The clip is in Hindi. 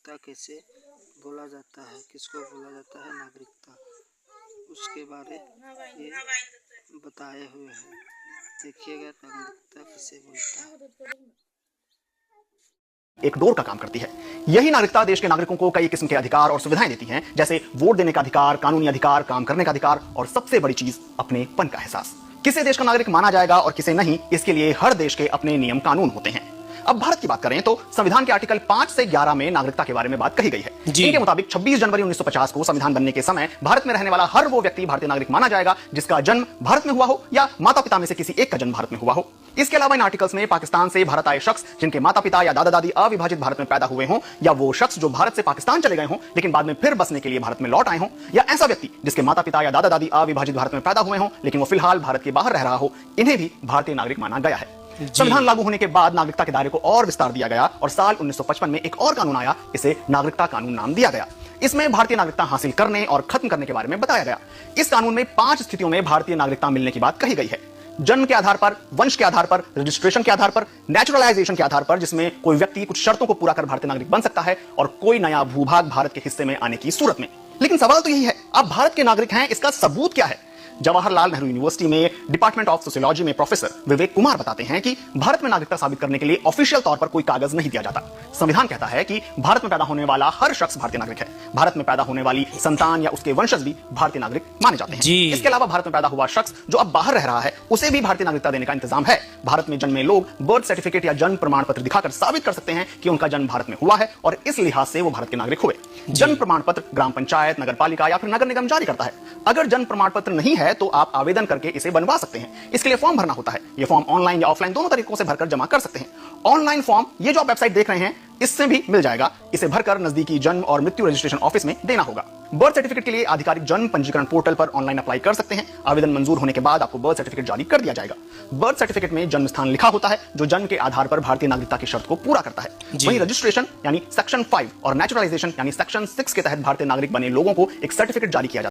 नागरिकता कैसे बोला जाता है, किसको बोला जाता है नागरिकता, उसके बारे ये बताए हुए हैं। देखिएगा नागरिकता किसे बोलता है। एक डोर का काम करती है। यही नागरिकता देश के नागरिकों को कई किस्म के अधिकार और सुविधाएं देती हैं, जैसे वोट देने का अधिकार, कानूनी अधिकार, काम करने का अधिकार और सबसे बड़ी चीज अपनेपन का एहसास। किसे देश का नागरिक माना जाएगा और किसे नहीं, इसके लिए हर देश के अपने नियम कानून होते हैं। अब भारत की बात करें तो संविधान के आर्टिकल 5 से 11 में नागरिकता के बारे में बात कही गई है। इनके मुताबिक 26 जनवरी 1950 को संविधान बनने के समय भारत में रहने वाला हर वो व्यक्ति भारतीय नागरिक माना जाएगा जिसका जन्म भारत में हुआ हो या माता पिता में से किसी एक का जन्म भारत में हुआ हो। इसके अलावा इन आर्टिकल्स में पाकिस्तान से भारत आए शख्स जिनके माता पिता या दादा दादी अविभाजित भारत में पैदा हुए हों, या वो शख्स जो भारत से पाकिस्तान चले गए हों लेकिन बाद में फिर बसने के लिए भारत में लौट आए हों, या ऐसा व्यक्ति जिसके माता पिता या दादा दादी अविभाजित भारत में पैदा हुए हों लेकिन वो फिलहाल भारत के बाहर रह रहा हो, इन्हें भी भारतीय नागरिक माना गया है। संविधान लागू होने के बाद नागरिकता के दायरे को और विस्तार दिया गया और साल 1955 में एक और कानून आया, इसे नागरिकता कानून नाम दिया गया। इसमें भारतीय नागरिकता हासिल करने और खत्म करने के बारे में बताया गया। इस कानून में 5 स्थितियों में भारतीय नागरिकता मिलने की बात कही गई है। जन्म के आधार पर, वंश के आधार पर, रजिस्ट्रेशन के आधार पर, नेचुरलाइजेशन के आधार पर, जिसमें कोई व्यक्ति कुछ शर्तों को पूरा कर भारतीय नागरिक बन सकता है, और कोई नया भूभाग भारत के हिस्से में आने की सूरत में। लेकिन सवाल तो यही है, आप भारत के नागरिक हैं, इसका सबूत क्या है? जवाहरलाल नेहरू यूनिवर्सिटी में डिपार्टमेंट ऑफ सोशियोलॉजी में प्रोफेसर विवेक कुमार बताते हैं कि भारत में नागरिकता साबित करने के लिए ऑफिशियल तौर पर कोई कागज नहीं दिया जाता। संविधान कहता है कि भारत में पैदा होने वाला हर शख्स भारतीय नागरिक है। भारत में पैदा होने वाली संतान या उसके वंशज भी भारतीय नागरिक माने जाते हैं। इसके अलावा भारत में पैदा हुआ शख्स जो अब बाहर रह रहा है, उसे भी भारतीय नागरिकता देने का इंतजाम है। भारत में जन्मे लोग बर्थ सर्टिफिकेट या जन्म प्रमाण पत्र दिखाकर साबित कर सकते हैं कि उनका जन्म भारत में हुआ है और इस लिहाज से वो भारत के नागरिक हुए। जन्म प्रमाण पत्र ग्राम पंचायत, नगर पालिका या फिर नगर निगम जारी करता है। अगर जन्म प्रमाण पत्र नहीं है तो आप आवेदन करके इसे बनवा सकते हैं। इसके लिए फॉर्म भरना होता है। यह फॉर्म ऑनलाइन या ऑफलाइन दोनों तरीकों से भरकर जमा कर सकते हैं। ऑनलाइन फॉर्म ये जो आप वेबसाइट देख रहे हैं इससे भी मिल जाएगा। इसे भरकर नजदीकी जन्म और मृत्यु रजिस्ट्रेशन ऑफिस में देना होगा। बर्थ सर्टिफिकेट के लिए आधिकारिक जन्म पंजीकरण पोर्टल पर ऑनलाइन अप्लाई कर सकते हैं। आवेदन मंजूर होने के बाद आपको बर्थ सर्टिफिकेट जारी कर दिया जाएगा। बर्थ सर्टिफिकेट में जन्म स्थान लिखा होता है जो जन्म के आधार पर भारतीय नागरिकता की शर्त को पूरा करता है। वहीं रजिस्ट्रेशन यानी सेक्शन 5 और नेचुरलाइजेशन यानी सेक्शन 6 के तहत भारतीय नागरिक बने लोगों को एक सर्टिफिकेट जारी किया जाता है।